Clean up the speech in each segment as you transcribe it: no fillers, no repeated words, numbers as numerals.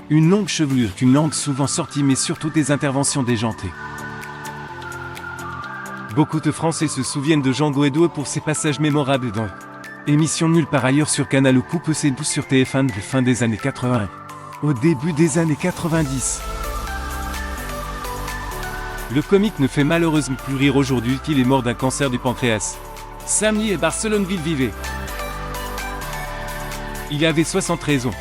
Une longue chevelure, une langue souvent sortie mais surtout des interventions déjantées. Beaucoup de Français se souviennent de Django Edouard pour ses passages mémorables dans émission nulle par ailleurs sur Canal ou Coupe C12 sur TF1 de fin des années 80. Au début des années 90. Le comique ne fait malheureusement plus rire aujourd'hui qu'il est mort d'un cancer du pancréas. Samedi et Barcelone-Ville vivait. Il avait 73 ans.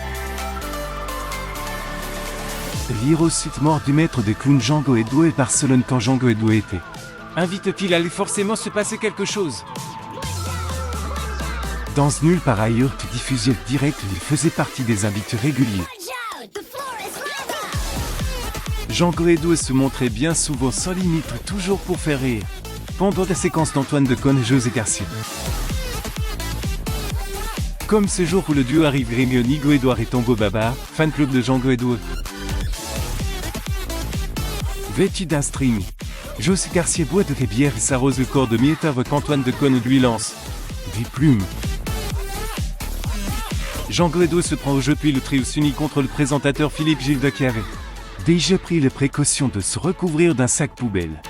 Lire ensuite mort du maître des clowns Django Edouard et Barcelone quand Django Edouard était. Invite-t-il allait forcément se passer quelque chose. Dans Nulle part ailleurs qui diffusait direct, il faisait partie des invités réguliers. Django Edouard se montrait bien souvent sans limite, toujours pour faire rire. Pendant la séquence d'Antoine Decaune et José Garcia. Comme ce jour où le duo arrive Rémionigo Edouard et Tombo Baba, fan club de Django Edouard. Vêtu d'un string, José Garcia boit de la bière et s'arrose le corps de miettes avant qu'Antoine Decaune lui lance des plumes. Django Edouard se prend au jeu puis le trio s'unit contre le présentateur Philippe Gilles de qui avait déjà pris les précautions de se recouvrir d'un sac poubelle.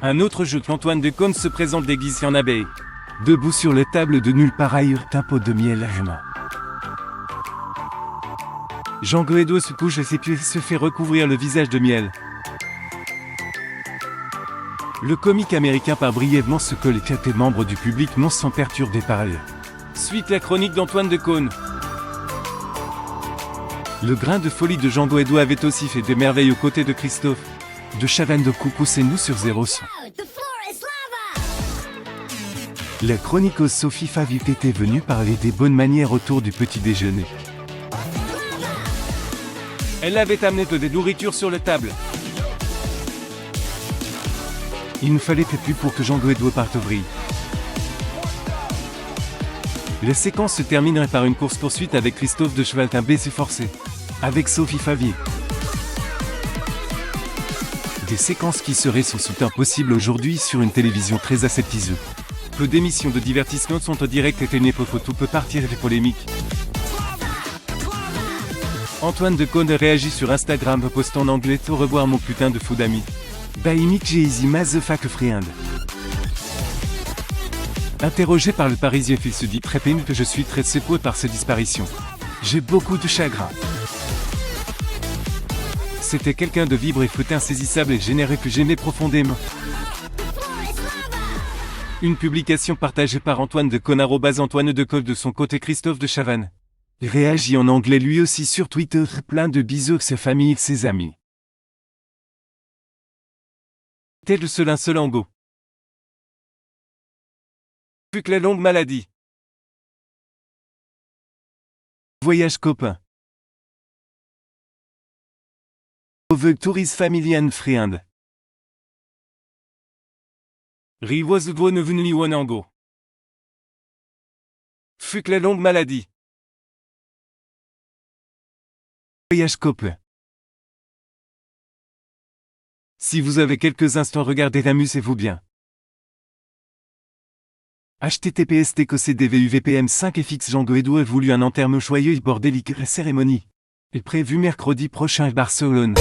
Un autre jeu qu'Antoine Decaune se présente déguisé en abeille. Debout sur la table de Nulle part ailleurs, un pot de miel à la main. Django Edouard se couche et puis se fait recouvrir le visage de miel. Le comique américain part brièvement ce que les quatre membres du public non sont perturbés par elle. Suite la chronique d'Antoine Decaune. Le grain de folie de Django Edouard avait aussi fait des merveilles aux côtés de Christophe de Chavannes de Coucou c'est nous sur 0 son. La chroniqueuse Sophie Favie était venue parler des bonnes manières autour du petit déjeuner. Elle avait amené de des nourritures sur la table. Il ne fallait que plus pour que Django Edouard parte au vrille. La séquence se terminerait par une course-poursuite avec Christophe de Cheval un baiser forcé. Avec Sophie Favier. Des séquences qui seraient sans doute impossibles aujourd'hui sur une télévision très aseptisée. Peu d'émissions de divertissement sont en direct et une époque où tout peut partir des polémiques. Antoine Decaune réagit sur Instagram postant en anglais « Au revoir mon putain de fou d'ami ». By Mick Jay-Z Motherfuck friend. Interrogé par le Parisien, il se dit très pénible que je suis très secoué par ces disparitions. J'ai beaucoup de chagrin. C'était quelqu'un de vibre et fut insaisissable et généré que j'aimais profondément. Une publication partagée par Antoine Decaune @Antoine Decaune de son côté Christophe de Chavannes. Il réagit en anglais lui aussi sur Twitter, plein de bisous à sa famille et ses amis. Tel le seul un seul ango. Plus que la longue maladie. Voyage copain. Over Tourist Family and Friend. Riwazudwo ne vunli wanango. Fut que la longue maladie. Voyage copain. Si vous avez quelques instants, regardez, amusez-vous bien. https://tcdvuvpm5fx Django Edouard voulu un enterrement joyeux et bordélique. La cérémonie est prévue mercredi prochain à Barcelone.